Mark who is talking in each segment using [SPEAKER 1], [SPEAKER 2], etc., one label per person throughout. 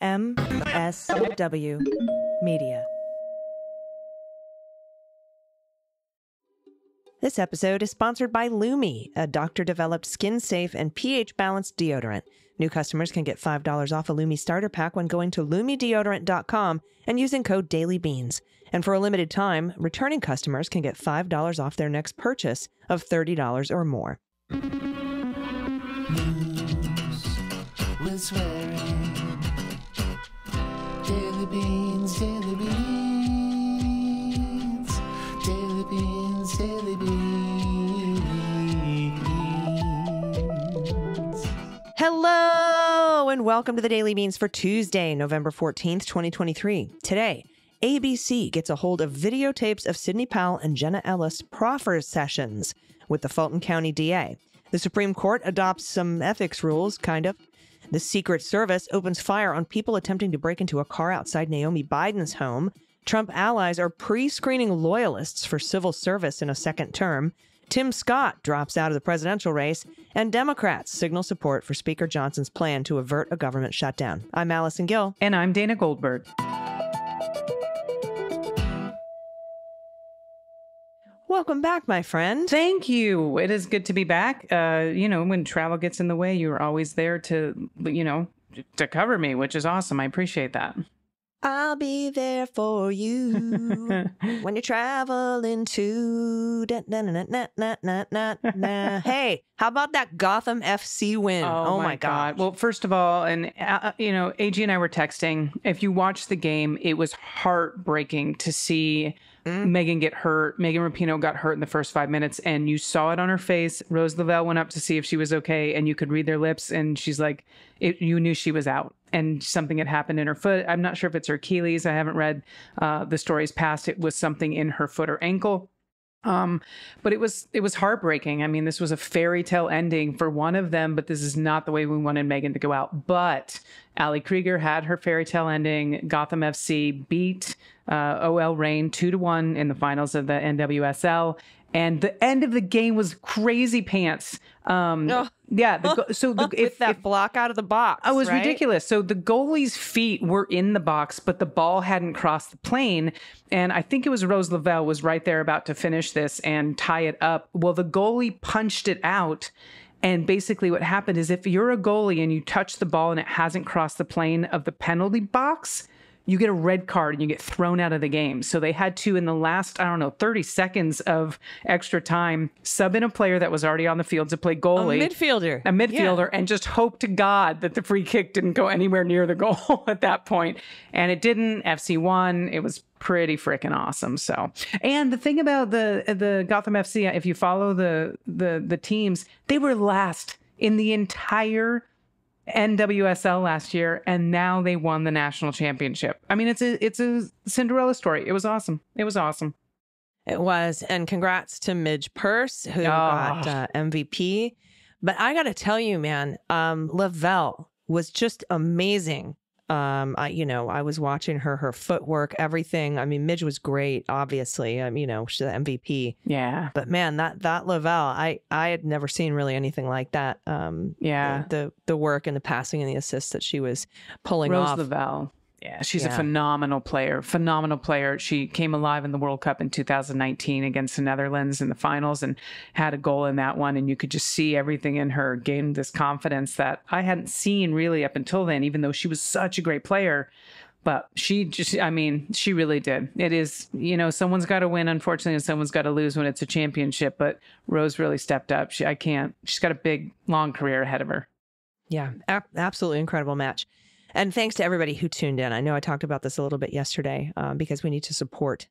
[SPEAKER 1] MSW Media. This episode is sponsored by Lume, a doctor-developed skin-safe and pH-balanced deodorant. New customers can get $5 off a Lume Starter Pack when going to lumedeodorant.com and using code DAILYBEANS. And for a limited time, returning customers can get $5 off their next purchase of $30 or more.
[SPEAKER 2] News with swearing. Daily beans, daily beans. Daily beans, daily beans.
[SPEAKER 1] Hello, and welcome to the Daily Beans for Tuesday, November 14th, 2023. Today, ABC gets a hold of videotapes of Sidney Powell and Jenna Ellis Proffer sessions with the Fulton County DA. The Supreme Court adopts some ethics rules, kind of. The Secret Service opens fire on people attempting to break into a car outside Naomi Biden's home. Trump allies are pre-screening loyalists for civil service in a second term. Tim Scott drops out of the presidential race. And Democrats signal support for Speaker Johnson's plan to avert a government shutdown. I'm Allison Gill.
[SPEAKER 3] And I'm Dana Goldberg.
[SPEAKER 1] Welcome back, my friend.
[SPEAKER 3] Thank you. It is good to be back. When travel gets in the way, you're always there to cover me, which is awesome. I appreciate that.
[SPEAKER 1] I'll be there for you when you're traveling to. Hey, how about that Gotham FC win?
[SPEAKER 3] Oh my God. Well, first of all, and AG and I were texting. If you watch the game, it was heartbreaking to see Megan get hurt. Megan Rapinoe got hurt in the first 5 minutes, and you saw it on her face. Rose Lavelle went up to see if she was okay, and you could read their lips, and she's like, you knew she was out, and something had happened in her foot. I'm not sure if it's her Achilles. I haven't read the stories past. It was something in her foot or ankle. But it was heartbreaking. I mean, this was a fairy tale ending for one of them, but this is not the way we wanted Megan to go out. But Allie Krieger had her fairy tale ending. Gotham FC beat OL Reign 2-1 in the finals of the NWSL. And the end of the game was crazy pants. With that
[SPEAKER 1] block out of the box.
[SPEAKER 3] Oh, it was
[SPEAKER 1] right?
[SPEAKER 3] ridiculous. So the goalie's feet were in the box, but the ball hadn't crossed the plane. And I think it was Rose Lavelle was right there about to finish this and tie it up. Well, the goalie punched it out. And basically what happened is if you're a goalie and you touch the ball and it hasn't crossed the plane of the penalty box, you get a red card and you get thrown out of the game. So they had to, in the last, 30 seconds of extra time, sub in a player that was already on the field to play goalie.
[SPEAKER 1] A midfielder,
[SPEAKER 3] yeah. And just hope to God that the free kick didn't go anywhere near the goal at that point. And it didn't. FC won. It was pretty freaking awesome. So, and the thing about the Gotham FC, if you follow the teams, they were last in the entire NWSL last year, and now they won the national championship. I mean, it's a Cinderella story. It was awesome. It was.
[SPEAKER 1] And congrats to Midge Purse, who got MVP. But I got to tell you, man, Lavelle was just amazing. I was watching her footwork, everything. I mean, Midge was great, obviously. She's the MVP.
[SPEAKER 3] Yeah.
[SPEAKER 1] But man, that Lavelle, I had never seen really anything like that. The work and the passing and the assists that she was pulling off.
[SPEAKER 3] Rose Lavelle. Yeah, she's a phenomenal player. She came alive in the World Cup in 2019 against the Netherlands in the finals and had a goal in that one. And you could just see everything in her gain this confidence that I hadn't seen really up until then, even though she was such a great player. But she really did. It is, someone's got to win, unfortunately, and someone's got to lose when it's a championship. But Rose really stepped up. She's got a big, long career ahead of her.
[SPEAKER 1] Yeah, absolutely incredible match. And thanks to everybody who tuned in. I know I talked about this a little bit yesterday because we need to support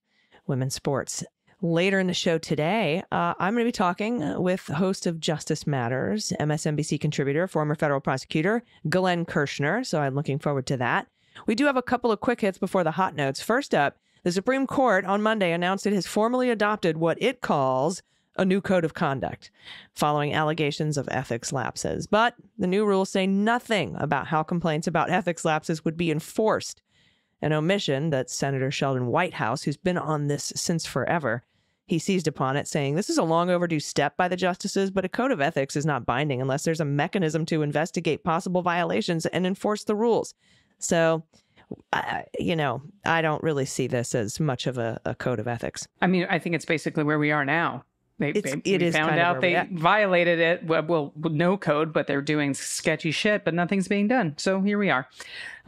[SPEAKER 1] women's sports. Later in the show today, I'm going to be talking with host of Justice Matters, MSNBC contributor, former federal prosecutor, Glenn Kirschner. So I'm looking forward to that. We do have a couple of quick hits before the hot notes. First up, the Supreme Court on Monday announced it has formally adopted what it calls a new code of conduct following allegations of ethics lapses. But the new rules say nothing about how complaints about ethics lapses would be enforced, an omission that Senator Sheldon Whitehouse, who's been on this since forever, he seized upon it, saying, "This is a long overdue step by the justices, but a code of ethics is not binding unless there's a mechanism to investigate possible violations and enforce the rules. So, I don't really see this as much of a code of ethics.
[SPEAKER 3] I mean, I think it's basically where we are now. They found out they violated it. Well, no code, but they're doing sketchy shit, but nothing's being done. So here we are.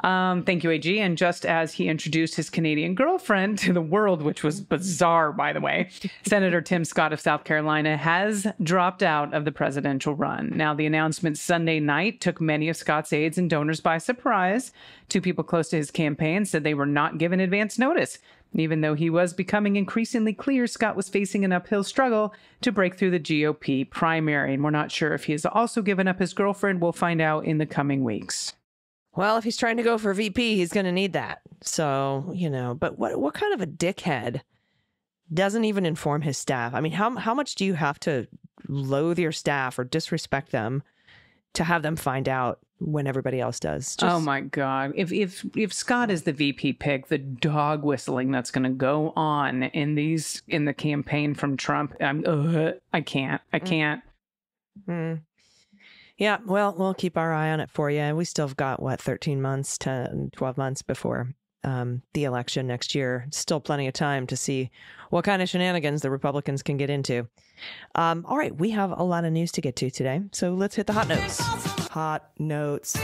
[SPEAKER 3] Thank you, AG. And just as he introduced his Canadian girlfriend to the world, which was bizarre, by the way, Senator Tim Scott of South Carolina has dropped out of the presidential run. Now, the announcement Sunday night took many of Scott's aides and donors by surprise. Two people close to his campaign said they were not given advance notice. Even though he was becoming increasingly clear, Scott was facing an uphill struggle to break through the GOP primary. And we're not sure if he has also given up his girlfriend. We'll find out in the coming weeks.
[SPEAKER 1] Well, if he's trying to go for VP, he's going to need that. So, but what kind of a dickhead doesn't even inform his staff? I mean, how much do you have to loathe your staff or disrespect them to have them find out when everybody else does?
[SPEAKER 3] Oh my God. If Scott is the VP pick, the dog whistling that's going to go on in the campaign from Trump, I can't.
[SPEAKER 1] Yeah, well, we'll keep our eye on it for you. We still have got, 13 months to 12 months before the election next year. Still plenty of time to see what kind of shenanigans the Republicans can get into. All right, we have a lot of news to get to today, so let's hit the hot notes. Hot notes.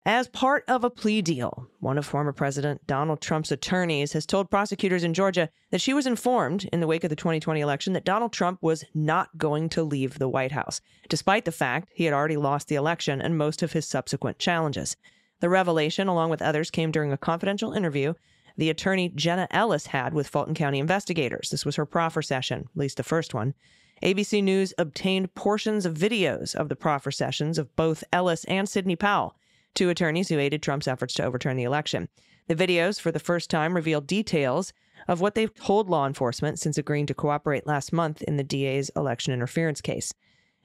[SPEAKER 1] As part of a plea deal, one of former President Donald Trump's attorneys has told prosecutors in Georgia that she was informed in the wake of the 2020 election that Donald Trump was not going to leave the White House, despite the fact he had already lost the election and most of his subsequent challenges. The revelation, along with others, came during a confidential interview the attorney Jenna Ellis had with Fulton County investigators. This was her proffer session, at least the first one. ABC News obtained portions of videos of the proffer sessions of both Ellis and Sidney Powell, two attorneys who aided Trump's efforts to overturn the election. The videos, for the first time, revealed details of what they've told law enforcement since agreeing to cooperate last month in the DA's election interference case.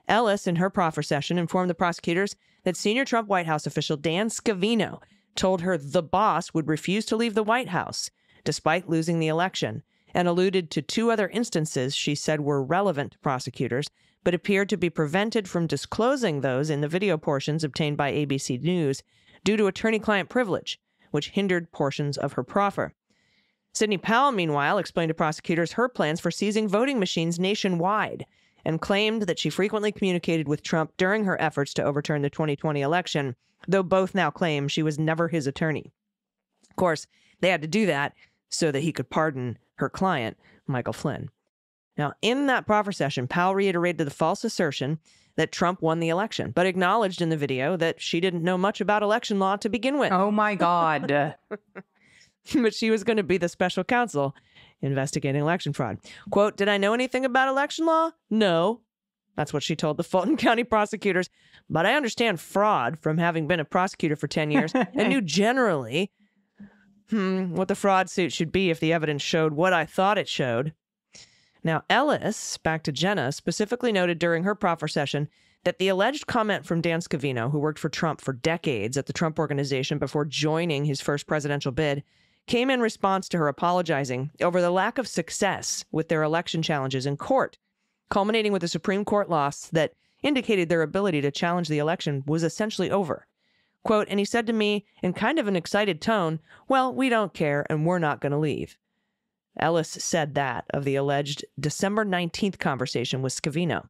[SPEAKER 1] Ellis, in her proffer session, informed the prosecutors that senior Trump White House official Dan Scavino told her the boss would refuse to leave the White House, despite losing the election, and alluded to two other instances she said were relevant to prosecutors, but appeared to be prevented from disclosing those in the video portions obtained by ABC News due to attorney-client privilege, which hindered portions of her proffer. Sidney Powell, meanwhile, explained to prosecutors her plans for seizing voting machines nationwide and claimed that she frequently communicated with Trump during her efforts to overturn the 2020 election, though both now claim she was never his attorney. Of course, they had to do that so that he could pardon her client, Michael Flynn. Now, in that proffer session, Powell reiterated the false assertion that Trump won the election, but acknowledged in the video that she didn't know much about election law to begin with.
[SPEAKER 3] Oh, my God.
[SPEAKER 1] But she was going to be the special counsel investigating election fraud. Quote, "Did I know anything about election law? No." That's what she told the Fulton County prosecutors. "But I understand fraud from having been a prosecutor for 10 years and knew generally what the fraud suit should be if the evidence showed what I thought it showed." Now, Ellis, back to Jenna, specifically noted during her proffer session that the alleged comment from Dan Scavino, who worked for Trump for decades at the Trump Organization before joining his first presidential bid, came in response to her apologizing over the lack of success with their election challenges in court, culminating with a Supreme Court loss that indicated their ability to challenge the election was essentially over. Quote, "And he said to me in kind of an excited tone, 'Well, we don't care and we're not going to leave.'" Ellis said that of the alleged December 19th conversation with Scavino.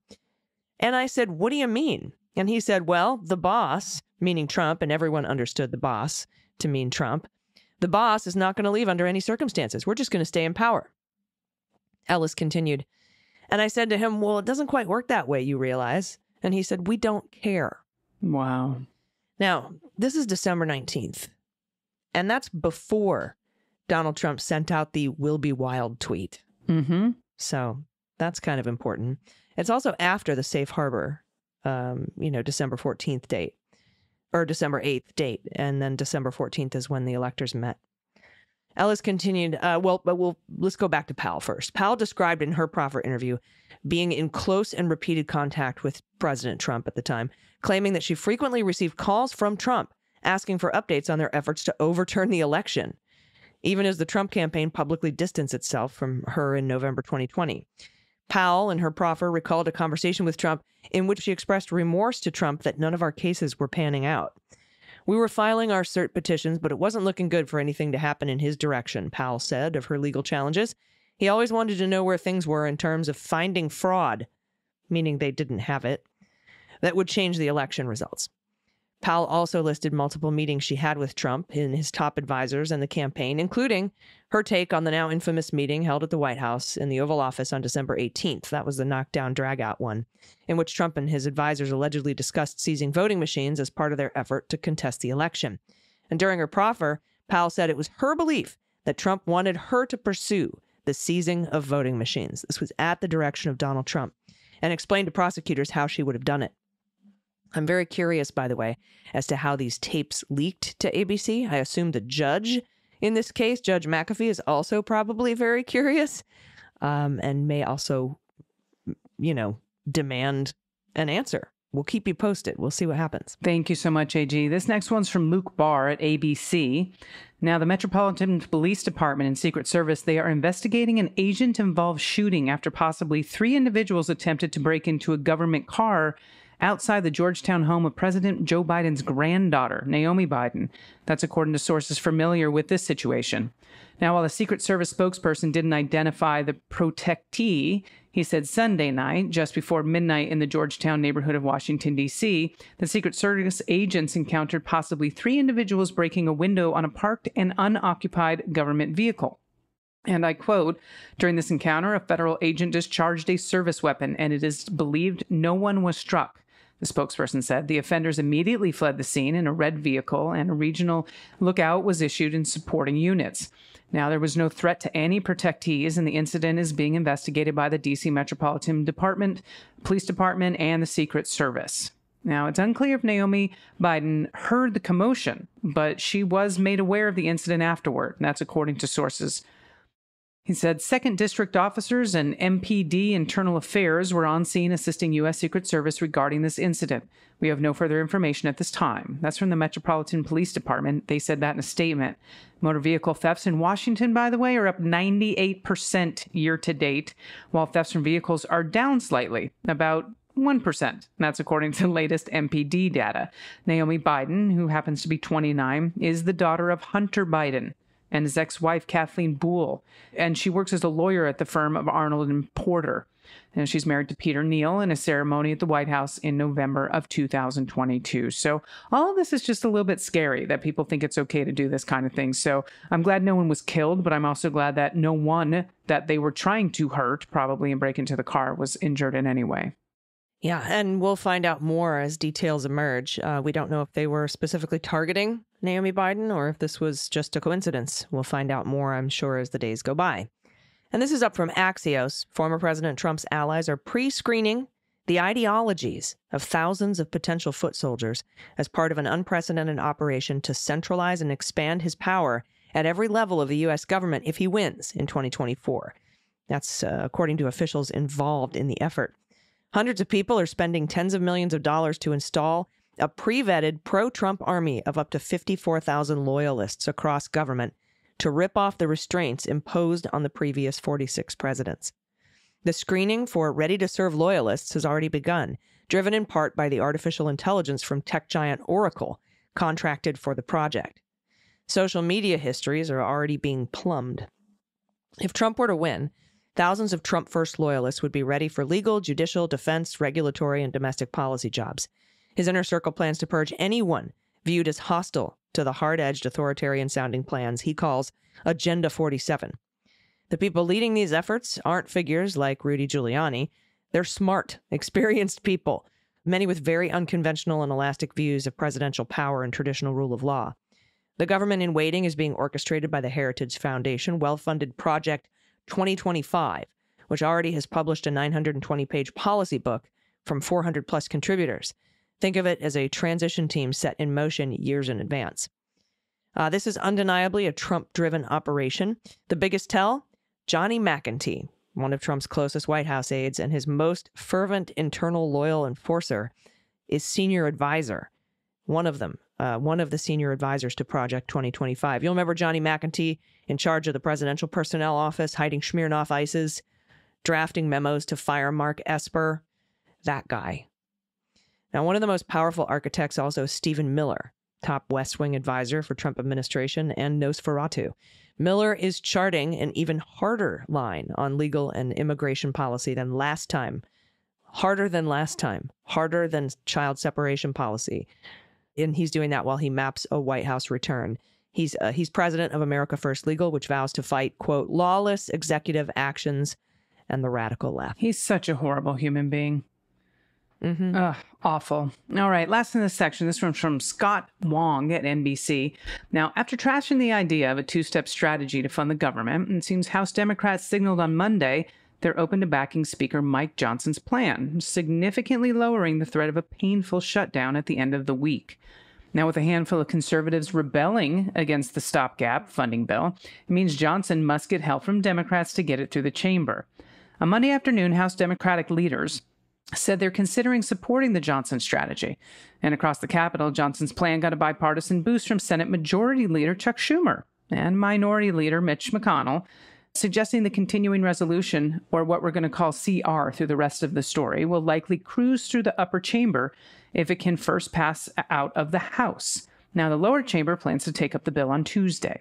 [SPEAKER 1] And I said, "What do you mean?" And he said, "Well, the boss," meaning Trump, and everyone understood the boss to mean Trump, "the boss is not going to leave under any circumstances. We're just going to stay in power." Ellis continued, and I said to him, "Well, it doesn't quite work that way, you realize." And he said, "We don't care."
[SPEAKER 3] Wow.
[SPEAKER 1] Now, this is December 19th, and that's before Donald Trump sent out the "will be wild" tweet.
[SPEAKER 3] Mm-hmm.
[SPEAKER 1] So that's kind of important. It's also after the safe harbor, December 14th date, or December 8th date, and then December 14th is when the electors met. Ellis continued, let's go back to Powell first. Powell described in her proffer interview being in close and repeated contact with President Trump at the time, claiming that she frequently received calls from Trump asking for updates on their efforts to overturn the election, even as the Trump campaign publicly distanced itself from her in November 2020. Powell, in her proffer, recalled a conversation with Trump in which she expressed remorse to Trump that none of our cases were panning out. We were filing our cert petitions, but it wasn't looking good for anything to happen in his direction, Powell said of her legal challenges. He always wanted to know where things were in terms of finding fraud, meaning they didn't have it, that would change the election results. Powell also listed multiple meetings she had with Trump in his top advisors and the campaign, including her take on the now infamous meeting held at the White House in the Oval Office on December 18th. That was the knockdown, drag-out one, in which Trump and his advisors allegedly discussed seizing voting machines as part of their effort to contest the election. And during her proffer, Powell said it was her belief that Trump wanted her to pursue the seizing of voting machines. This was at the direction of Donald Trump, and explained to prosecutors how she would have done it. I'm very curious, by the way, as to how these tapes leaked to ABC. I assume the judge in this case, Judge McAfee, is also probably very curious, and may also, demand an answer. We'll keep you posted. We'll see what happens.
[SPEAKER 3] Thank you so much, AG. This next one's from Luke Barr at ABC. Now, the Metropolitan Police Department and Secret Service, they are investigating an agent-involved shooting after possibly 3 individuals attempted to break into a government car outside the Georgetown home of President Joe Biden's granddaughter, Naomi Biden. That's according to sources familiar with this situation. Now, while the Secret Service spokesperson didn't identify the protectee, he said Sunday night, just before midnight in the Georgetown neighborhood of Washington, D.C., the Secret Service agents encountered possibly 3 individuals breaking a window on a parked and unoccupied government vehicle. And I quote, "During this encounter, a federal agent discharged a service weapon, and it is believed no one was struck." The spokesperson said the offenders immediately fled the scene in a red vehicle, and a regional lookout was issued in supporting units. Now, there was no threat to any protectees, and the incident is being investigated by the D.C. Metropolitan Police Department, and the Secret Service. Now, it's unclear if Naomi Biden heard the commotion, but she was made aware of the incident afterward, and that's according to sources. He said 2nd District officers and MPD Internal Affairs were on scene assisting U.S. Secret Service regarding this incident. We have no further information at this time. That's from the Metropolitan Police Department. They said that in a statement. Motor vehicle thefts in Washington, by the way, are up 98% year to date, while thefts from vehicles are down slightly, about 1%. That's according to the latest MPD data. Naomi Biden, who happens to be 29, is the daughter of Hunter Biden and his ex-wife, Kathleen Boole. And she works as a lawyer at the firm of Arnold and Porter. And she's married to Peter Neal in a ceremony at the White House in November of 2022. So all of this is just a little bit scary that people think it's okay to do this kind of thing. So I'm glad no one was killed, but I'm also glad that no one that they were trying to hurt, probably and break into the car, was injured in any way.
[SPEAKER 1] Yeah, and we'll find out more as details emerge. We don't know if they were specifically targeting Naomi Biden or if this was just a coincidence. We'll find out more, I'm sure, as the days go by. And this is up from Axios. Former President Trump's allies are pre-screening the ideologies of thousands of potential foot soldiers as part of an unprecedented operation to centralize and expand his power at every level of the U.S. government if he wins in 2024. That's according to officials involved in the effort. Hundreds of people are spending tens of millions of dollars to install a pre-vetted pro-Trump army of up to 54,000 loyalists across government to rip off the restraints imposed on the previous 46 presidents. The screening for ready-to-serve loyalists has already begun, driven in part by the artificial intelligence from tech giant Oracle, contracted for the project. Social media histories are already being plumbed. If Trump were to win, thousands of Trump First loyalists would be ready for legal, judicial, defense, regulatory, and domestic policy jobs. His inner circle plans to purge anyone viewed as hostile to the hard-edged authoritarian-sounding plans he calls Agenda 47. The people leading these efforts aren't figures like Rudy Giuliani. They're smart, experienced people, many with very unconventional and elastic views of presidential power and traditional rule of law. The government in waiting is being orchestrated by the Heritage Foundation, well-funded Project 2025, which already has published a 920-page policy book from 400-plus contributors. Think of it as a transition team set in motion years in advance. This is undeniably a Trump-driven operation. The biggest tell? Johnny McEntee, one of Trump's closest White House aides and his most fervent internal loyal enforcer, is senior advisor. One of the senior advisors to Project 2025. You'll remember Johnny McEntee in charge of the Presidential Personnel Office, hiding Smirnoff ices, drafting memos to fire Mark Esper. That guy. Now, one of the most powerful architects also is Stephen Miller, top West Wing advisor for Trump administration and Nosferatu. Miller is charting an even harder line on legal and immigration policy than last time. Harder than last time. Harder than child separation policy. And he's doing that while he maps a White House return. He's president of America First Legal, which vows to fight, quote, lawless executive actions and the radical left.
[SPEAKER 3] He's such a horrible human being.
[SPEAKER 1] Mm-hmm.
[SPEAKER 3] Ugh, awful. All right, last in this section, this one's from Scott Wong at NBC. Now, after trashing the idea of a two-step strategy to fund the government, it seems House Democrats signaled on Monday they're open to backing Speaker Mike Johnson's plan, significantly lowering the threat of a painful shutdown at the end of the week. Now, with a handful of conservatives rebelling against the stopgap funding bill, it means Johnson must get help from Democrats to get it through the chamber. On Monday afternoon, House Democratic leaders said they're considering supporting the Johnson strategy. And across the Capitol, Johnson's plan got a bipartisan boost from Senate Majority Leader Chuck Schumer and Minority Leader Mitch McConnell, suggesting the continuing resolution, or what we're going to call CR through the rest of the story, will likely cruise through the upper chamber if it can first pass out of the House. Now, the lower chamber plans to take up the bill on Tuesday.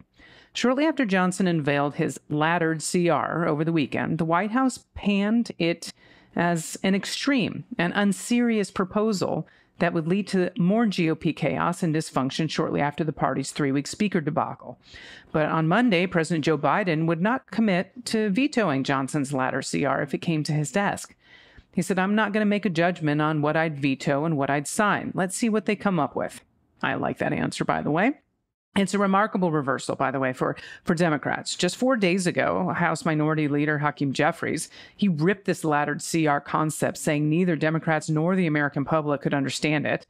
[SPEAKER 3] Shortly after Johnson unveiled his laddered CR over the weekend, the White House panned it as an extreme and unserious proposal that would lead to more GOP chaos and dysfunction shortly after the party's 3-week speaker debacle. But on Monday, President Joe Biden would not commit to vetoing Johnson's ladder CR if it came to his desk. He said, "I'm not going to make a judgment on what I'd veto and what I'd sign. Let's see what they come up with." I like that answer, by the way. It's a remarkable reversal, by the way, for Democrats. Just 4 days ago, House Minority Leader Hakeem Jeffries, he ripped this laddered CR concept, saying neither Democrats nor the American public could understand it.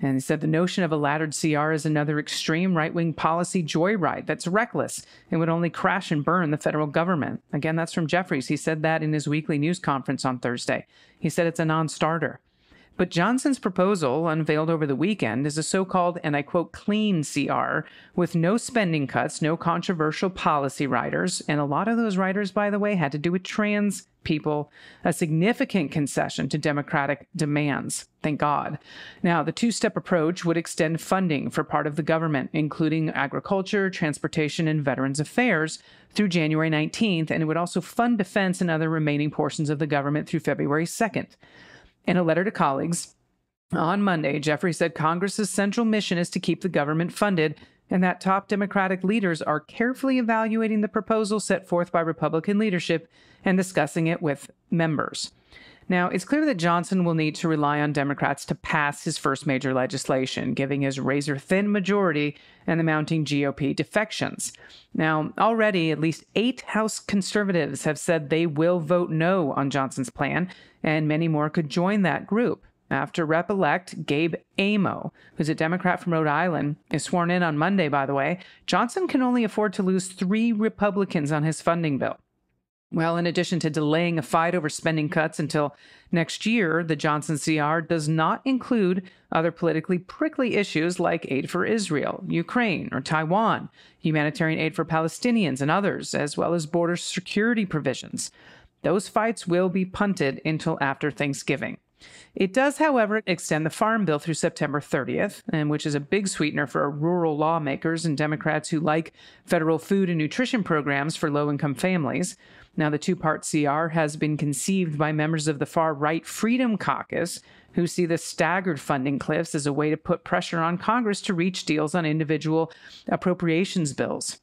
[SPEAKER 3] And he said the notion of a laddered CR is another extreme right-wing policy joyride that's reckless and would only crash and burn the federal government. Again, that's from Jeffries. He said that in his weekly news conference on Thursday. He said it's a non-starter. But Johnson's proposal, unveiled over the weekend, is a so-called, and I quote, clean CR, with no spending cuts, no controversial policy riders, and a lot of those riders, by the way, had to do with trans people, a significant concession to Democratic demands. Thank God. Now, the two-step approach would extend funding for part of the government, including agriculture, transportation, and Veterans Affairs, through January 19th, and it would also fund defense and other remaining portions of the government through February 2nd. In a letter to colleagues on Monday, Jeffrey said Congress's central mission is to keep the government funded, and that top Democratic leaders are carefully evaluating the proposal set forth by Republican leadership and discussing it with members. Now, it's clear that Johnson will need to rely on Democrats to pass his first major legislation, giving his razor-thin majority and the mounting GOP defections. Now, already at least 8 House conservatives have said they will vote no on Johnson's plan, and many more could join that group. After Rep-elect Gabe Amo, who's a Democrat from Rhode Island, is sworn in on Monday, by the way, Johnson can only afford to lose 3 Republicans on his funding bill. Well, in addition to delaying a fight over spending cuts until next year, the Johnson CR does not include other politically prickly issues like aid for Israel, Ukraine, or Taiwan, humanitarian aid for Palestinians and others, as well as border security provisions. Those fights will be punted until after Thanksgiving. It does, however, extend the Farm Bill through September 30th, and which is a big sweetener for rural lawmakers and Democrats who like federal food and nutrition programs for low-income families. Now, the two-part CR has been conceived by members of the far-right Freedom Caucus, who see the staggered funding cliffs as a way to put pressure on Congress to reach deals on individual appropriations bills.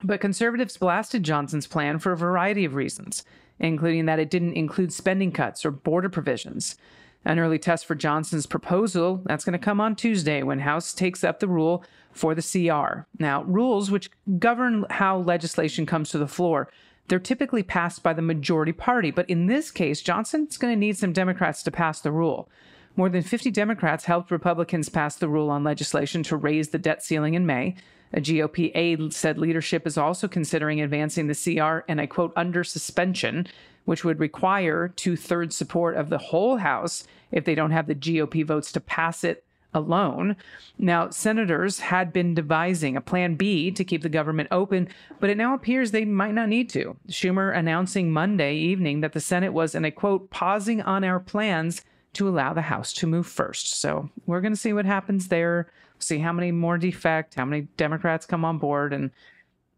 [SPEAKER 3] But conservatives blasted Johnson's plan for a variety of reasons, including that it didn't include spending cuts or border provisions. An early test for Johnson's proposal, that's going to come on Tuesday when House takes up the rule for the CR. Now, rules which govern how legislation comes to the floor, they're typically passed by the majority party. But in this case, Johnson's going to need some Democrats to pass the rule. More than 50 Democrats helped Republicans pass the rule on legislation to raise the debt ceiling in May. A GOP aide said leadership is also considering advancing the CR, and I quote, under suspension, which would require 2/3 support of the whole House if they don't have the GOP votes to pass it alone. Now, senators had been devising a plan B to keep the government open, but it now appears they might not need to. Schumer announcing Monday evening that the Senate was, and I quote, pausing on our plans to allow the House to move first. So we're going to see what happens there. see how many more defect, how many Democrats come on board. And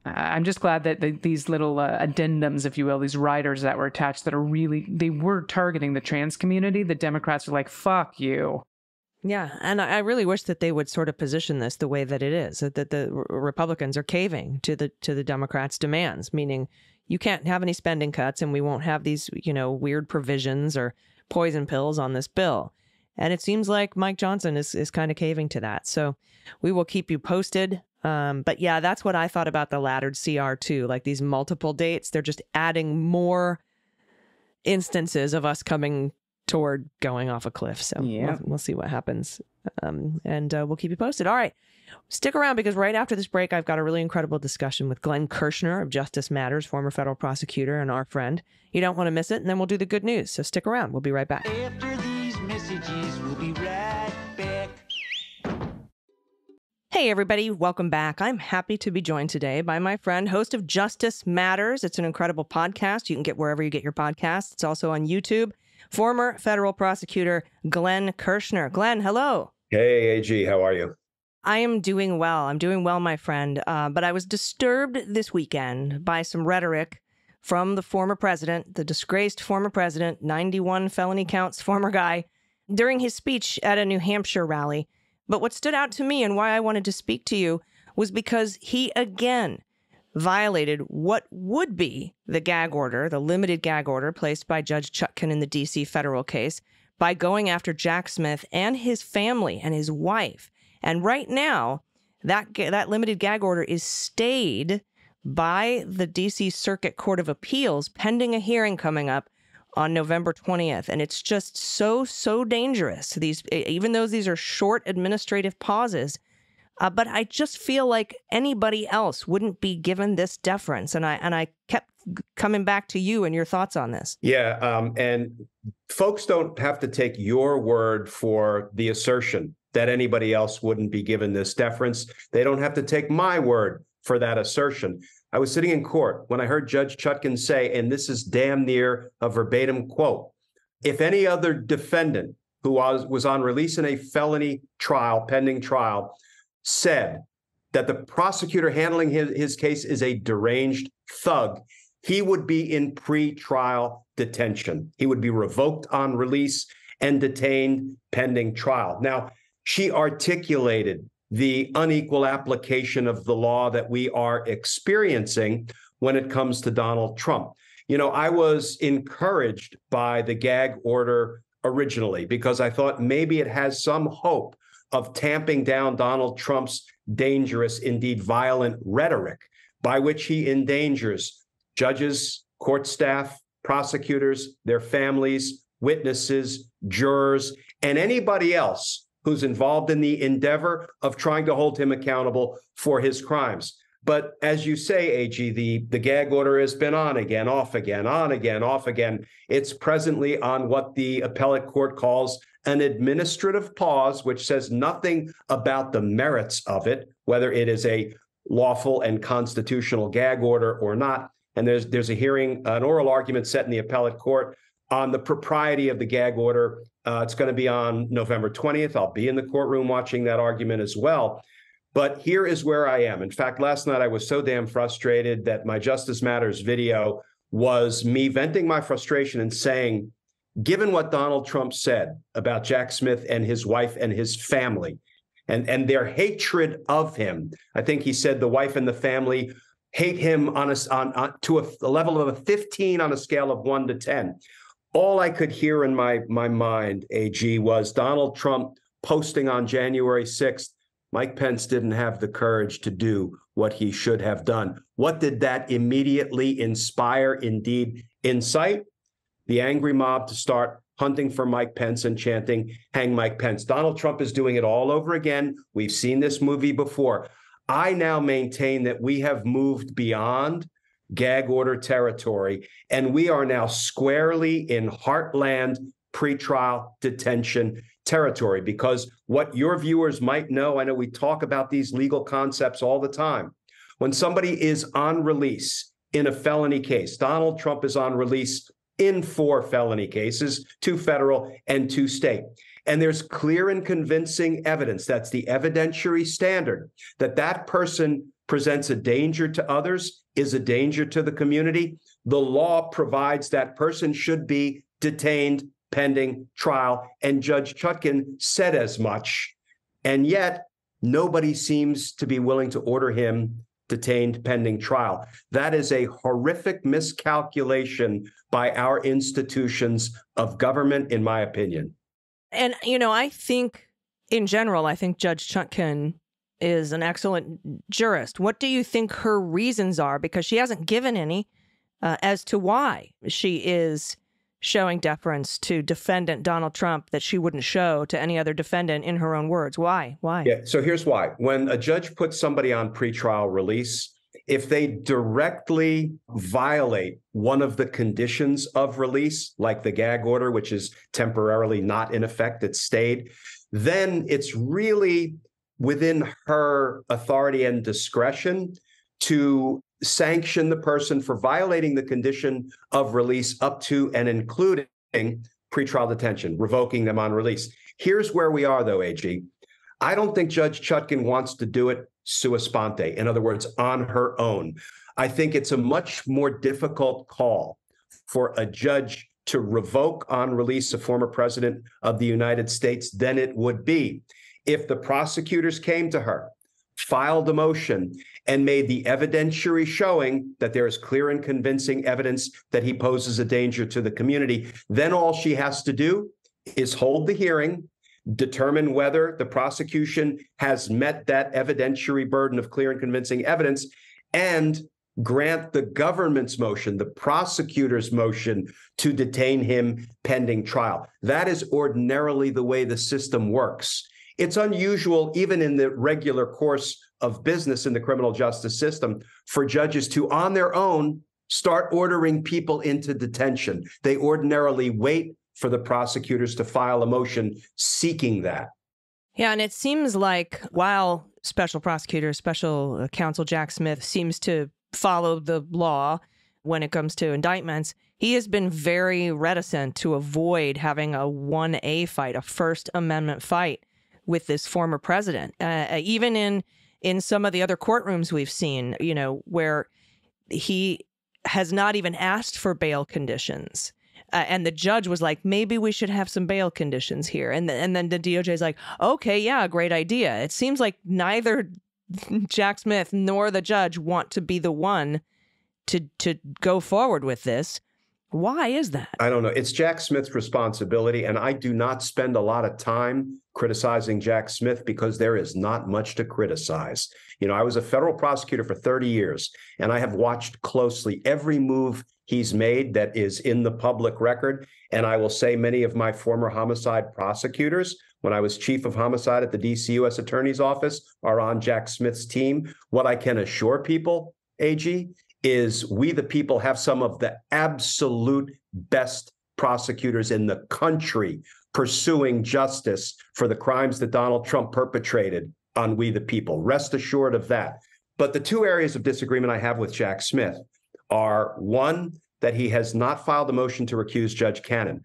[SPEAKER 3] I'm just glad that these little addendums, if you will, these riders that were attached that are really, they were targeting the trans community. The Democrats are like, fuck you.
[SPEAKER 1] Yeah, and I really wish that they would sort of position this the way that it is, that the Republicans are caving to the Democrats' demands, meaning you can't have any spending cuts and we won't have these, weird provisions or poison pills on this bill. And it seems like Mike Johnson is kind of caving to that. So we will keep you posted. But yeah, that's what I thought about the laddered CR too, like these multiple dates. They're just adding more instances of us coming toward going off a cliff. So yeah, we'll see what happens. And we'll keep you posted. All right. Stick around because right after this break, I've got a really incredible discussion with Glenn Kirschner of Justice Matters, former federal prosecutor and our friend. You don't want to miss it. And then we'll do the good news. So stick around. We'll be right back.
[SPEAKER 2] After these messages, we'll be right back.
[SPEAKER 1] Hey, everybody. Welcome back. I'm happy to be joined today by my friend, host of Justice Matters. It's an incredible podcast. You can get wherever you get your podcasts. It's also on YouTube. Former federal prosecutor Glenn Kirschner. Glenn, hello.
[SPEAKER 4] Hey, AG, how are you?
[SPEAKER 1] I am doing well. I'm doing well, my friend. But I was disturbed this weekend by some rhetoric from the former president, the disgraced former president, 91 felony counts, former guy, during his speech at a New Hampshire rally. But what stood out to me and why I wanted to speak to you was because he again violated what would be the gag order, the limited gag order placed by Judge Chutkan in the D.C. federal case by going after Jack Smith and his family and his wife. And right now, that limited gag order is stayed by the D.C. Circuit Court of Appeals pending a hearing coming up on November 20th. And it's just so dangerous. Even though these are short administrative pauses, but I just feel like anybody else wouldn't be given this deference. And I kept coming back to you and your thoughts on this.
[SPEAKER 4] Yeah. And folks don't have to take your word for the assertion that anybody else wouldn't be given this deference. They don't have to take my word for that assertion. I was sitting in court when I heard Judge Chutkan say, and this is damn near a verbatim quote, if any other defendant who was on release in a felony trial, pending trial, said that the prosecutor handling his case is a deranged thug, he would be in pre-trial detention. He would be revoked on release and detained pending trial. Now, she articulated the unequal application of the law that we are experiencing when it comes to Donald Trump. I was encouraged by the gag order originally because I thought maybe it has some hope of tamping down Donald Trump's dangerous, indeed violent rhetoric by which he endangers judges, court staff, prosecutors, their families, witnesses, jurors, and anybody else who's involved in the endeavor of trying to hold him accountable for his crimes. But as you say, AG, the gag order has been on again, off again, on again, off again. It's presently on what the appellate court calls an administrative pause, which says nothing about the merits of it, whether it is a lawful and constitutional gag order or not. And there's a hearing, an oral argument set in the appellate court on the propriety of the gag order. It's going to be on November 20th. I'll be in the courtroom watching that argument as well. But here is where I am. In fact, last night I was so damn frustrated that my Justice Matters video was me venting my frustration and saying, given what Donald Trump said about Jack Smith and his wife and his family and their hatred of him, I think he said the wife and the family hate him to a level of a 15 on a scale of 1 to 10. All I could hear in my mind, AG, was Donald Trump posting on January 6th, Mike Pence didn't have the courage to do what he should have done. What did that immediately inspire, indeed incite? The angry mob to start hunting for Mike Pence and chanting, hang Mike Pence. Donald Trump is doing it all over again. We've seen this movie before. I now maintain that we have moved beyond gag order territory, and we are now squarely in heartland pretrial detention territory, because what your viewers might know, I know we talk about these legal concepts all the time. When somebody is on release in a felony case, Donald Trump is on release in 4 felony cases, 2 federal and 2 state. and there's clear and convincing evidence, that's the evidentiary standard, that that person presents a danger to others, is a danger to the community, the law provides that person should be detained pending trial. And Judge Chutkan said as much. And yet, nobody seems to be willing to order him detained pending trial. That is a horrific miscalculation by our institutions of government, in my opinion.
[SPEAKER 1] And, I think in general, I think Judge Chutkan is an excellent jurist. What do you think her reasons are? Because she hasn't given any as to why she is showing deference to defendant Donald Trump that she wouldn't show to any other defendant, in her own words. Why?
[SPEAKER 4] Yeah, so here's why. When a judge puts somebody on pretrial release, if they directly violate one of the conditions of release, like the gag order, which is temporarily not in effect, it's stayed, then it's really within her authority and discretion to sanction the person for violating the condition of release up to and including pretrial detention, revoking them on release. Here's where we are, though, AG. I don't think Judge Chutkan wants to do it sua sponte, in other words, on her own. I think it's a much more difficult call for a judge to revoke on release a former president of the United States than it would be if the prosecutors came to her, filed a motion, and made the evidentiary showing that there is clear and convincing evidence that he poses a danger to the community. Then all she has to do is hold the hearing, determine whether the prosecution has met that evidentiary burden of clear and convincing evidence, and grant the government's motion, the prosecutor's motion, to detain him pending trial. That is ordinarily the way the system works. It's unusual, even in the regular course of business in the criminal justice system, for judges to, on their own, start ordering people into detention. They ordinarily wait for the prosecutors to file a motion seeking that.
[SPEAKER 1] Yeah, and it seems like while special prosecutor, special counsel Jack Smith seems to follow the law when it comes to indictments, he has been very reticent to avoid having a 1A fight, a First Amendment fight with this former president. Even in some of the other courtrooms we've seen, where he has not even asked for bail conditions. And the judge was like, maybe we should have some bail conditions here. And then the DOJ is like, okay, yeah, great idea. It seems like neither Jack Smith nor the judge want to be the one to go forward with this. Why is that?
[SPEAKER 4] I don't know. It's Jack Smith's responsibility, and I do not spend a lot of time criticizing Jack Smith because there is not much to criticize. I was a federal prosecutor for 30 years, and I have watched closely every move he's made that is in the public record. And I will say many of my former homicide prosecutors, when I was chief of homicide at the DC U.S. Attorney's Office, are on Jack Smith's team. What I can assure people, AG, is we the people have some of the absolute best prosecutors in the country pursuing justice for the crimes that Donald Trump perpetrated on we the people. Rest assured of that. But the two areas of disagreement I have with Jack Smith are, one, that he has not filed a motion to recuse Judge Cannon.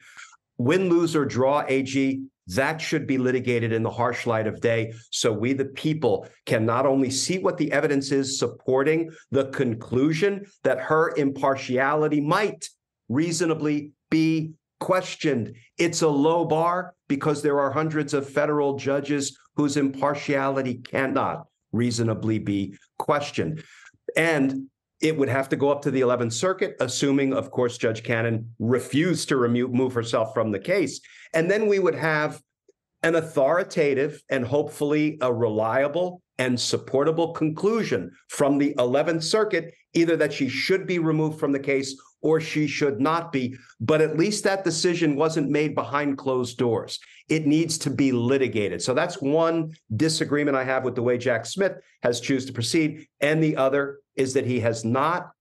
[SPEAKER 4] Win, lose, or draw, AG, that should be litigated in the harsh light of day, so we the people can not only see what the evidence is supporting the conclusion that her impartiality might reasonably be questioned. It's a low bar because there are hundreds of federal judges whose impartiality cannot reasonably be questioned. And it would have to go up to the 11th Circuit, assuming, of course, Judge Cannon refused to remove herself from the case. And then we would have an authoritative and hopefully a reliable and supportable conclusion from the 11th Circuit, either that she should be removed from the case or she should not be. But at least that decision wasn't made behind closed doors. It needs to be litigated. So that's one disagreement I have with the way Jack Smith has chosen to proceed. And the other is that he has not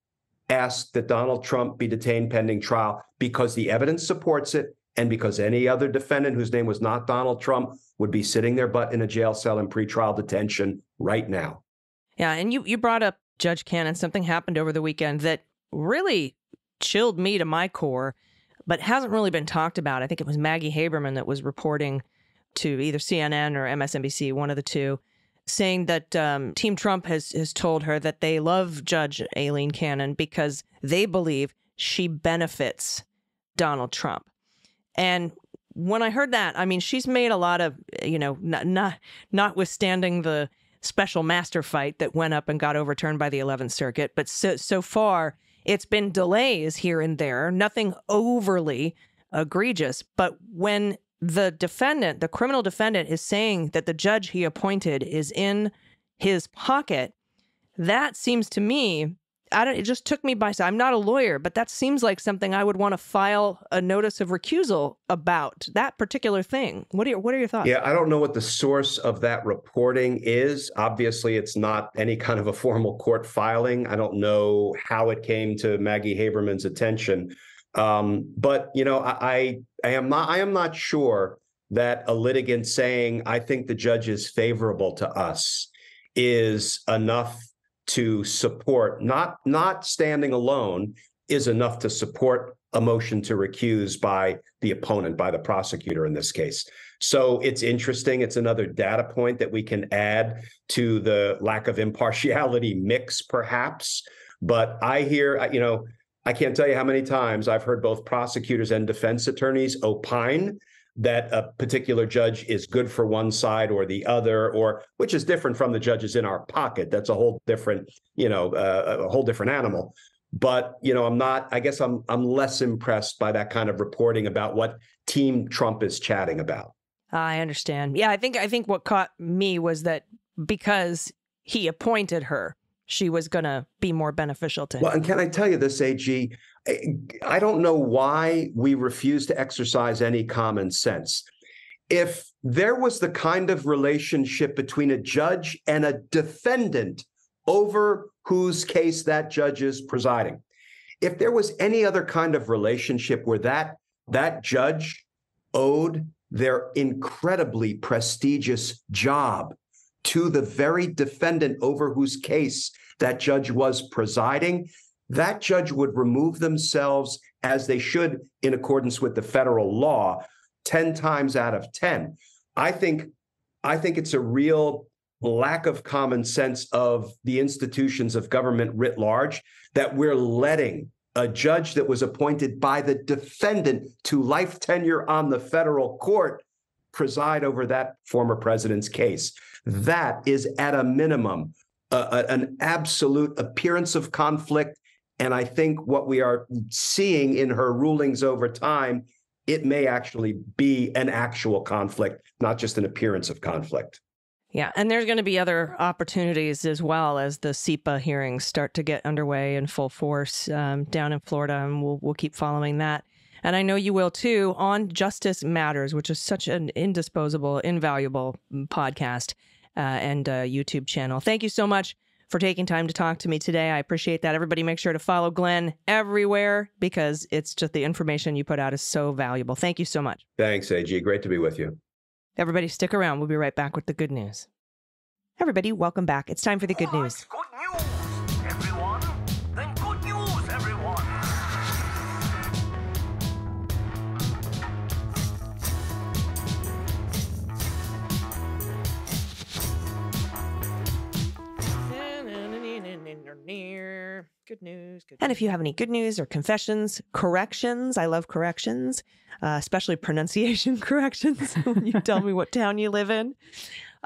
[SPEAKER 4] asked that Donald Trump be detained pending trial because the evidence supports it and because any other defendant whose name was not Donald Trump would be sitting their butt in a jail cell in pretrial detention right now.
[SPEAKER 1] Yeah, and you brought up Judge Cannon. Something happened over the weekend that really chilled me to my core, but hasn't really been talked about. I think it was Maggie Haberman that was reporting to either CNN or MSNBC, one of the two, saying that Team Trump has told her that they love Judge Aileen Cannon because they believe she benefits Donald Trump. And when I heard that, I mean, she's made a lot of, notwithstanding the special master fight that went up and got overturned by the 11th Circuit. But so far, it's been delays here and there, nothing overly egregious. But when the defendant, the criminal defendant, is saying that the judge he appointed is in his pocket, that seems to me, it just took me by. I'm not a lawyer, but that seems like something I would want to file a notice of recusal about, that particular thing. What are your thoughts?
[SPEAKER 4] Yeah, I don't know what the source of that reporting is. Obviously, it's not any kind of a formal court filing. I don't know how it came to Maggie Haberman's attention. But I am not sure that a litigant saying, I think the judge is favorable to us, is enough to support, not standing alone, is enough to support a motion to recuse by the opponent, by the prosecutor in this case. So it's interesting. It's another data point that we can add to the lack of impartiality mix, perhaps. But I hear, I can't tell you how many times I've heard both prosecutors and defense attorneys opine that a particular judge is good for one side or the other, or which is different from the judges in our pocket. That's a whole different, a whole different animal. But, I'm less impressed by that kind of reporting about what Team Trump is chatting about.
[SPEAKER 1] I understand. Yeah, I think what caught me was that because he appointed her, she was going to be more beneficial to him.
[SPEAKER 4] Well, and can I tell you this, AG? I don't know why we refuse to exercise any common sense. If there was the kind of relationship between a judge and a defendant over whose case that judge is presiding, if there was any other kind of relationship where that judge owed their incredibly prestigious job to the very defendant over whose case that judge was presiding, that judge would remove themselves, as they should in accordance with the federal law, 10 times out of 10. I think it's a real lack of common sense of the institutions of government writ large that we're letting a judge that was appointed by the defendant to life tenure on the federal court preside over that former president's case. That is, at a minimum, an absolute appearance of conflict. And I think what we are seeing in her rulings over time, it may actually be an actual conflict, not just an appearance of conflict.
[SPEAKER 1] Yeah, and there's going to be other opportunities as well as the SEPA hearings start to get underway in full force down in Florida, and we'll keep following that. And I know you will too, on Justice Matters, which is such an indisposable, invaluable podcast and YouTube channel. Thank you so much for taking time to talk to me today. I appreciate that. Everybody make sure to follow Glenn everywhere because it's just the information you put out is so valuable. Thank you so much.
[SPEAKER 4] Thanks, AG. Great to be with you.
[SPEAKER 1] Everybody stick around. We'll be right back with the good news. Everybody, welcome back. It's time for the good news.
[SPEAKER 5] Good news, everyone. Then good news, everyone.
[SPEAKER 1] Good news. And if you have any good news or confessions, corrections, I love corrections, especially pronunciation corrections when you tell me what town you live in.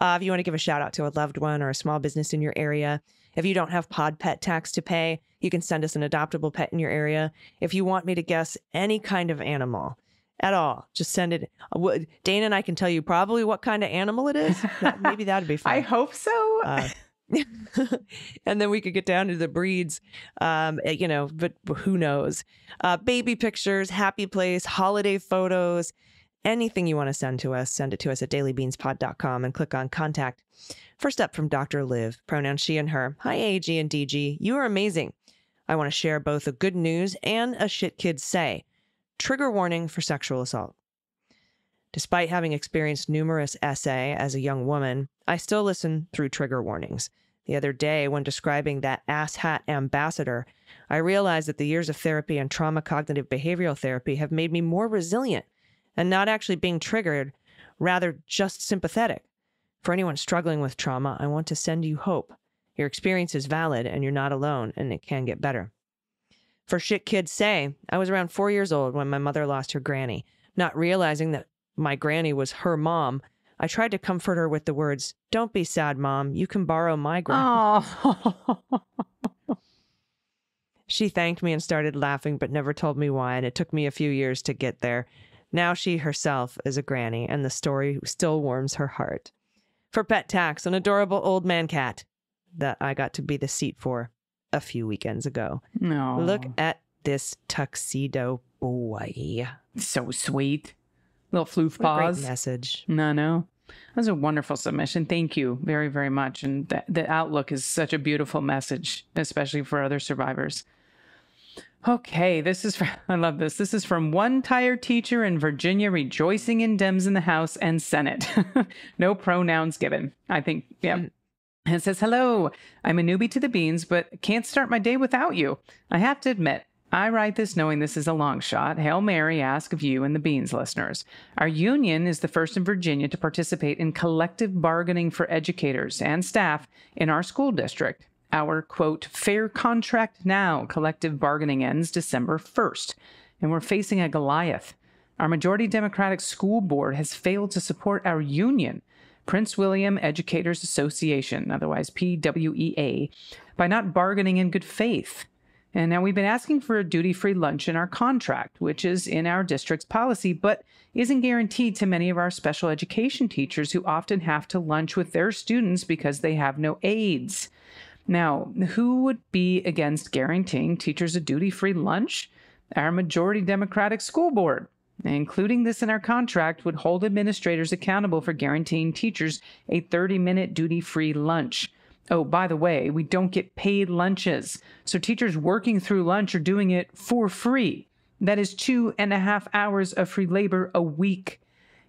[SPEAKER 1] If you want to give a shout out to a loved one or a small business in your area, if you don't have pod pet tax to pay, you can send us an adoptable pet in your area. If you want me to guess any kind of animal at all, just send it. Dana and I can tell you probably what kind of animal it is. Maybe that'd be fun.
[SPEAKER 3] I hope so.
[SPEAKER 1] And then we could get down to the breeds, but who knows? Baby pictures, happy place, holiday photos, anything you want to send to us, send it to us at dailybeanspod.com and click on contact. First up from Dr. Liv, pronouns she and her. Hi, AG and DG. You are amazing. I want to share both a good news and a shit kids say. Trigger warning for sexual assault. Despite having experienced numerous SA as a young woman, I still listen through trigger warnings. The other day, when describing that asshat ambassador, I realized that the years of therapy and trauma cognitive behavioral therapy have made me more resilient and not actually being triggered rather just sympathetic. For anyone struggling with trauma, I want to send you hope. Your experience is valid and you're not alone, and it can get better. For Shit Kids Say, I was around 4 years old when my mother lost her granny. Not realizing that my granny was her mom, I tried to comfort her with the words, "Don't be sad, Mom. You can borrow my granny."
[SPEAKER 3] Oh.
[SPEAKER 1] She thanked me and started laughing, but never told me why, and it took me a few years to get there. Now she herself is a granny, and the story still warms her heart. For Pet Tax, an adorable old man cat that I got to be the seat for a few weekends ago.
[SPEAKER 3] No.
[SPEAKER 1] Look at this tuxedo boy.
[SPEAKER 3] So sweet. Little floof
[SPEAKER 1] What a
[SPEAKER 3] paws.
[SPEAKER 1] great message.
[SPEAKER 3] No. That was a wonderful submission. Thank you very, very much. And the outlook is such a beautiful message, especially for other survivors. Okay, I love this. This is from one tired teacher in Virginia rejoicing in Dems in the House and Senate. No pronouns given. I think, yeah. And it says, hello, I'm a newbie to the beans, but can't start my day without you. I have to admit, I write this knowing this is a long shot. Hail Mary, ask of you and the Beans listeners. Our union is the first in Virginia to participate in collective bargaining for educators and staff in our school district. Our, quote, fair contract now collective bargaining ends December 1st, and we're facing a Goliath. Our majority Democratic school board has failed to support our union, Prince William Educators Association, otherwise PWEA, by not bargaining in good faith. And now we've been asking for a duty-free lunch in our contract, which is in our district's policy, but isn't guaranteed to many of our special education teachers who often have to lunch with their students because they have no aides. Now, who would be against guaranteeing teachers a duty-free lunch? Our majority Democratic school board. Including this in our contract would hold administrators accountable for guaranteeing teachers a 30-minute duty-free lunch. Oh, by the way, we don't get paid lunches, so teachers working through lunch are doing it for free. That is 2.5 hours of free labor a week.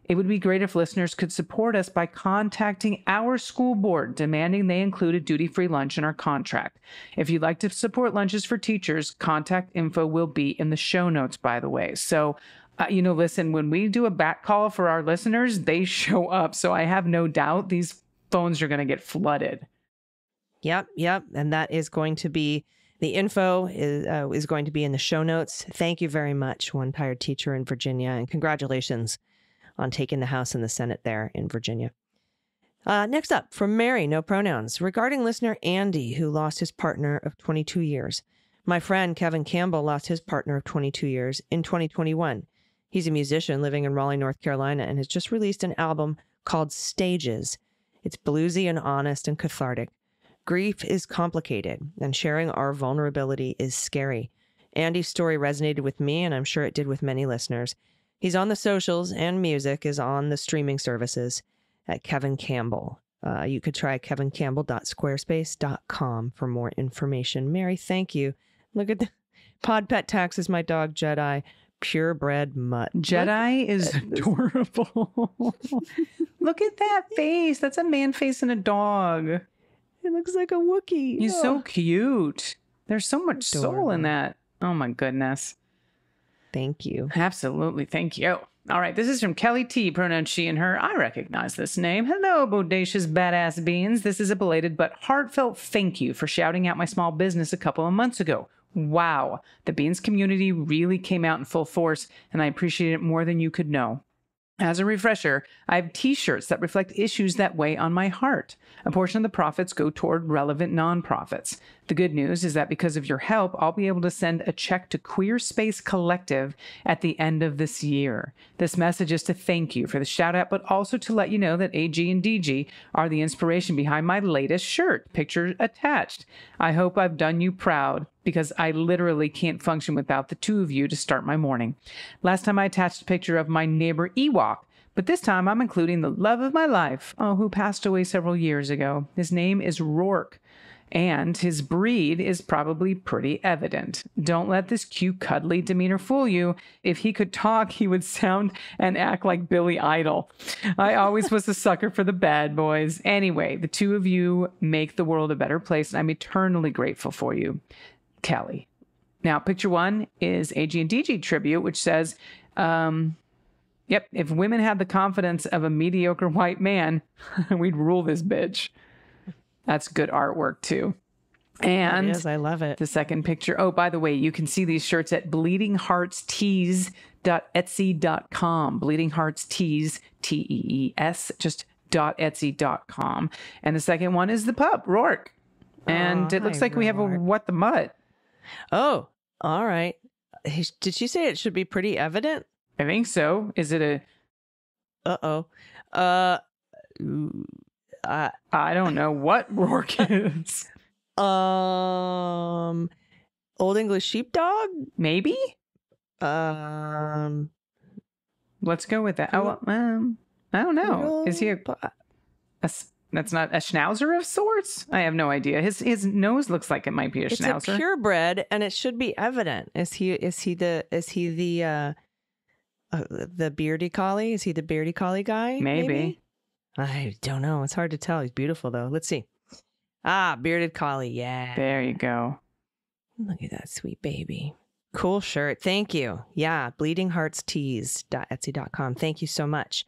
[SPEAKER 3] It would be great if listeners could support us by contacting our school board, demanding they include a duty-free lunch in our contract. If you'd like to support lunches for teachers, contact info will be in the show notes, by the way. So, listen, when we do a back call for our listeners, they show up. So I have no doubt these phones are going to get flooded.
[SPEAKER 1] Yep. And that is going to be, the info is going to be in the show notes. Thank you very much, one tired teacher in Virginia, and congratulations on taking the House and the Senate there in Virginia. Next up, from Mary, no pronouns, regarding listener Andy, who lost his partner of 22 years. My friend Kevin Campbell lost his partner of 22 years in 2021. He's a musician living in Raleigh, North Carolina, and has just released an album called Stages. It's bluesy and honest and cathartic. Grief is complicated, and sharing our vulnerability is scary. Andy's story resonated with me, and I'm sure it did with many listeners. He's on the socials, and music is on the streaming services at Kevin Campbell. You could try kevincampbell.squarespace.com for more information. Mary, thank you. Look at the Pod Pet Tax is my dog, Jedi. Purebred mutt.
[SPEAKER 3] Jedi is adorable. Look at that face. That's a man face and a dog.
[SPEAKER 1] It looks like a Wookiee.
[SPEAKER 3] He's so cute. There's so much soul in that. Oh, my goodness.
[SPEAKER 1] Thank you.
[SPEAKER 3] Absolutely. Thank you. All right. This is from Kelly T, pronouns she and her. I recognize this name. Hello, bodacious badass beans. This is a belated but heartfelt thank you for shouting out my small business a couple of months ago. Wow. The Beans community really came out in full force, and I appreciate it more than you could know. As a refresher, I have t-shirts that reflect issues that weigh on my heart. A portion of the profits go toward relevant nonprofits. The good news is that because of your help, I'll be able to send a check to Queer Space Collective at the end of this year. This message is to thank you for the shout out, but also to let you know that AG and DG are the inspiration behind my latest shirt, picture attached. I hope I've done you proud, because I literally can't function without the two of you to start my morning. Last time I attached a picture of my neighbor Ewok, but this time I'm including the love of my life, who passed away several years ago. His name is Rourke, and his breed is probably pretty evident. Don't let this cute, cuddly demeanor fool you. If he could talk, he would sound and act like Billy Idol. I always was a sucker for the bad boys. Anyway, the two of you make the world a better place, and I'm eternally grateful for you. Kelly. Now, picture one is AG and DG tribute, which says, Yep. If women had the confidence of a mediocre white man, we'd rule this bitch. That's good artwork too. And
[SPEAKER 1] Yes, I love it.
[SPEAKER 3] the second picture. Oh, by the way, you can see these shirts at bleedingheartstees.etsy.com. Bleedingheartstees, Tees, just .etsy.com. And the second one is the pup, Rourke. And it looks
[SPEAKER 1] hi,
[SPEAKER 3] like we have a
[SPEAKER 1] Rourke.
[SPEAKER 3] what the mutt.
[SPEAKER 1] Oh, all right. Did she say it should be pretty evident?
[SPEAKER 3] I think so. Is it a...
[SPEAKER 1] Uh-oh.
[SPEAKER 3] I don't know what Rourke is.
[SPEAKER 1] Old English sheepdog?
[SPEAKER 3] Maybe?
[SPEAKER 1] Um,
[SPEAKER 3] Let's go with that. Oh, I don't know. Is he that's not a schnauzer of sorts? I have no idea. His nose looks like it might be a
[SPEAKER 1] it's
[SPEAKER 3] schnauzer.
[SPEAKER 1] a purebred, and it should be evident. Is he the beardy collie? Is he the beardy collie guy?
[SPEAKER 3] Maybe.
[SPEAKER 1] I don't know. It's hard to tell. He's beautiful though. Let's see. Ah, bearded collie. Yeah.
[SPEAKER 3] There you go.
[SPEAKER 1] Look at that sweet baby. Cool shirt. Thank you. Yeah. bleedingheartstees.etsy.com. Thank you so much.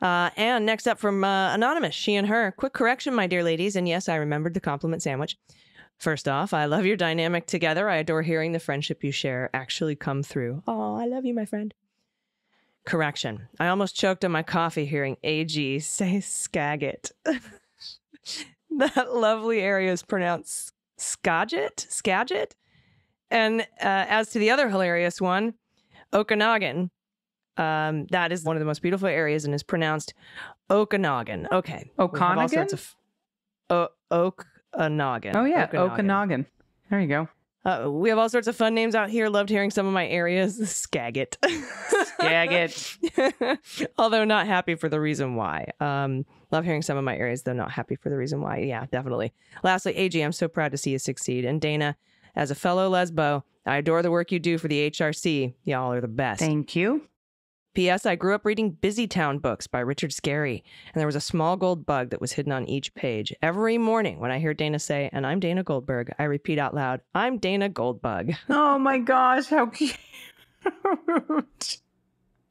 [SPEAKER 1] And next up from Anonymous, she and her. Quick correction, my dear ladies. And yes, I remembered the compliment sandwich. First off, I love your dynamic together. I adore hearing the friendship you share actually come through. Oh, I love you, my friend. Correction. I almost choked on my coffee hearing AG say Skagit. That lovely area is pronounced Skagit. And as to the other hilarious one, Okanagan. That is one of the most beautiful areas and is pronounced Okanagan. Okay.
[SPEAKER 3] Okanagan?
[SPEAKER 1] All sorts of Okanagan.
[SPEAKER 3] Oh, yeah. Okanagan. There you go.
[SPEAKER 1] We have all sorts of fun names out here. Loved hearing some of my areas. Skagit.
[SPEAKER 3] Skagit.
[SPEAKER 1] Although not happy for the reason why. Love hearing some of my areas, though not happy for the reason why. Yeah, definitely. Lastly, AG, I'm so proud to see you succeed. And Dana, as a fellow lesbo, I adore the work you do for the HRC. Y'all are the best.
[SPEAKER 3] Thank you.
[SPEAKER 1] P.S. I grew up reading Busy Town books by Richard Scarry, and there was a small gold bug that was hidden on each page. Every morning when I hear Dana say, and I'm Dana Goldberg, I repeat out loud, I'm Dana Goldbug.
[SPEAKER 3] Oh my gosh, how cute.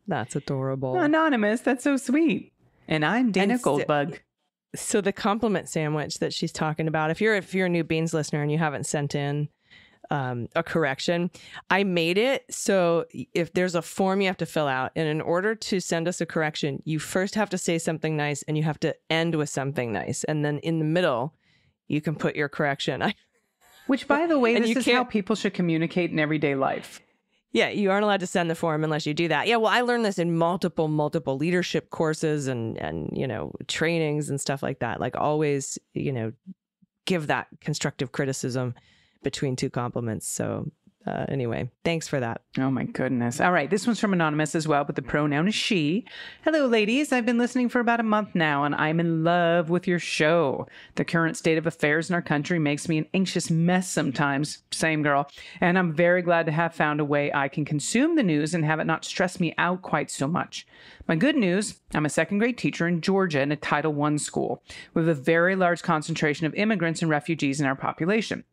[SPEAKER 1] That's adorable.
[SPEAKER 3] Anonymous, that's so sweet. And I'm Dana
[SPEAKER 1] And
[SPEAKER 3] Goldbug.
[SPEAKER 1] So the compliment sandwich that she's talking about, if you're a new Beans listener and you haven't sent in a correction, I made it so if there's a form you have to fill out, and in order to send us a correction, you first have to say something nice and you have to end with something nice, and then in the middle you can put your correction.
[SPEAKER 3] Which, by the way,
[SPEAKER 1] And
[SPEAKER 3] this
[SPEAKER 1] you
[SPEAKER 3] is how
[SPEAKER 1] can't-
[SPEAKER 3] people should communicate in everyday life.
[SPEAKER 1] Yeah, you aren't allowed to send the form unless you do that. Yeah, well, I learned this in multiple leadership courses and trainings and stuff like that. Like always, give that constructive criticism between two compliments. So anyway, thanks for that.
[SPEAKER 3] Oh my goodness. All right. This one's from Anonymous as well, but the pronoun is she. Hello, ladies. I've been listening for about a month now, and I'm in love with your show. The current state of affairs in our country makes me an anxious mess sometimes. Same girl. And I'm very glad to have found a way I can consume the news and have it not stress me out quite so much. My good news, I'm a second grade teacher in Georgia in a Title I school with a very large concentration of immigrants and refugees in our population.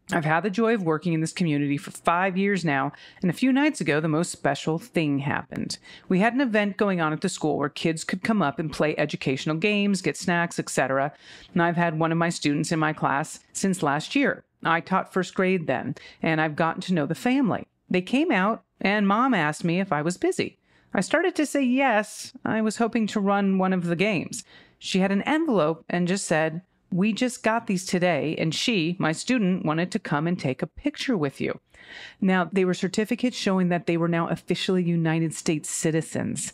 [SPEAKER 3] I've had the joy of working in this community for 5 years now, and a few nights ago, the most special thing happened. We had an event going on at the school where kids could come up and play educational games, get snacks, etc. And I've had one of my students in my class since last year. I taught first grade then, and I've gotten to know the family. They came out, and Mom asked me if I was busy. I started to say yes. I was hoping to run one of the games. She had an envelope and just said, "We just got these today, and she, my student, wanted to come and take a picture with you." Now, they were certificates showing that they were now officially United States citizens.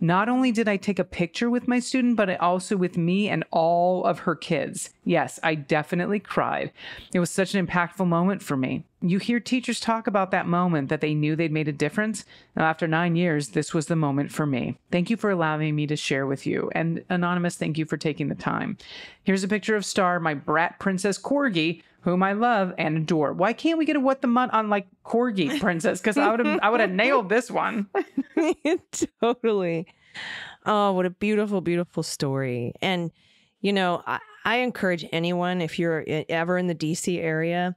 [SPEAKER 3] Not only did I take a picture with my student, but also with me and all of her kids. Yes, I definitely cried. It was such an impactful moment for me. You hear teachers talk about that moment that they knew they'd made a difference. Now, after 9 years, this was the moment for me. Thank you for allowing me to share with you. And Anonymous, thank you for taking the time. Here's a picture of Star, my brat princess corgi, whom I love and adore. Why can't we get a what the mutt on like corgi princess? Because I would have nailed this one.
[SPEAKER 1] Totally. Oh, what a beautiful, beautiful story. And, I encourage anyone, if you're ever in the DC area,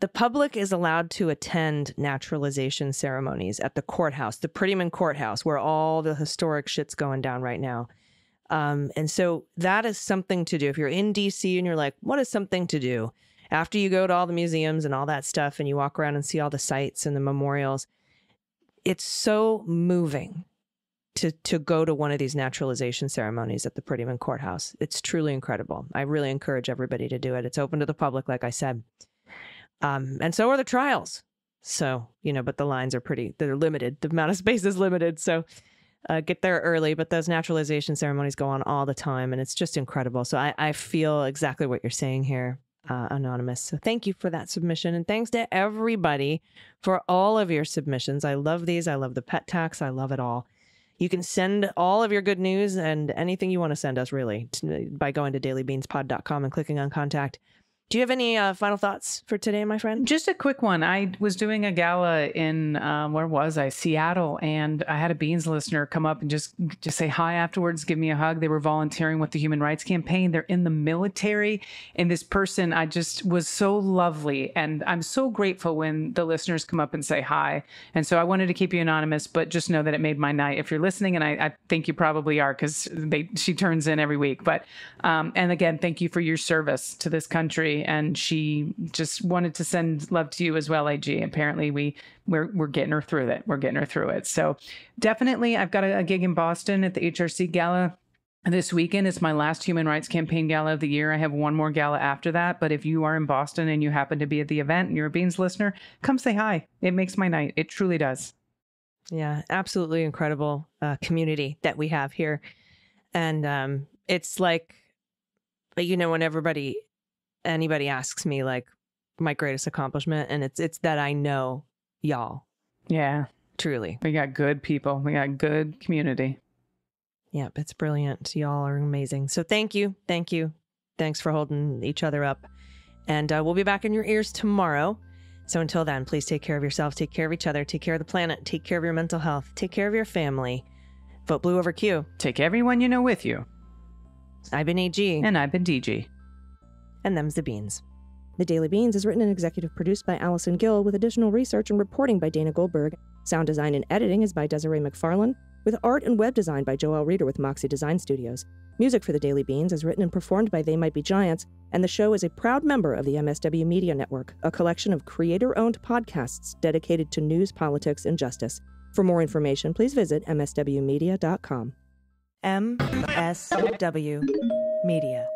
[SPEAKER 1] The public is allowed to attend naturalization ceremonies at the courthouse, the Prettyman Courthouse, where all the historic shit's going down right now. And so that is something to do. If you're in DC and you're like, what is something to do? After you go to all the museums and all that stuff and you walk around and see all the sites and the memorials, it's so moving to go to one of these naturalization ceremonies at the Prettyman Courthouse. It's truly incredible. I really encourage everybody to do it. It's open to the public, like I said. And so are the trials. So, but the lines are they're limited. The amount of space is limited. So get there early, but those naturalization ceremonies go on all the time and it's just incredible. So I feel exactly what you're saying here, Anonymous. So thank you for that submission. And thanks to everybody for all of your submissions. I love these. I love the pet tax. I love it all. You can send all of your good news and anything you want to send us really by going to dailybeanspod.com and clicking on contact. Do you have any final thoughts for today, my friend?
[SPEAKER 3] Just a quick one. I was doing a gala in, where was I? Seattle. And I had a Beans listener come up and just say hi afterwards, give me a hug. They were volunteering with the Human Rights Campaign. They're in the military. And this person, I just was so lovely. And I'm so grateful when the listeners come up and say hi. And so I wanted to keep you anonymous, but just know that it made my night. If you're listening, and I think you probably are because she turns in every week. But, and again, thank you for your service to this country. And she just wanted to send love to you as well, AG. Apparently we're getting her through it. We're getting her through it. So definitely I've got a gig in Boston at the HRC Gala this weekend. It's my last Human Rights Campaign Gala of the year. I have one more gala after that. But if you are in Boston and you happen to be at the event and you're a Beans listener, come say hi. It makes my night. It truly does.
[SPEAKER 1] Yeah, absolutely incredible community that we have here. And it's like, when anybody asks me like my greatest accomplishment, and it's that I know y'all.
[SPEAKER 3] Yeah.
[SPEAKER 1] Truly.
[SPEAKER 3] We got good people. We got good community.
[SPEAKER 1] Yep. It's brilliant. Y'all are amazing. So thank you. Thank you. Thanks for holding each other up. And we'll be back in your ears tomorrow. So until then, please take care of yourself, take care of each other, take care of the planet, take care of your mental health, take care of your family. Vote blue over Q.
[SPEAKER 3] Take everyone you know with you.
[SPEAKER 1] I've been AG.
[SPEAKER 3] And I've been DG.
[SPEAKER 1] And them's the beans.
[SPEAKER 6] The Daily Beans is written and executive produced by Allison Gill with additional research and reporting by Dana Goldberg. Sound design and editing is by Desiree McFarlane, with art and web design by Joelle Reeder with Moxie Design Studios. Music for The Daily Beans is written and performed by They Might Be Giants, and the show is a proud member of the MSW Media Network, a collection of creator-owned podcasts dedicated to news, politics, and justice. For more information, please visit mswmedia.com.
[SPEAKER 1] MSW Media.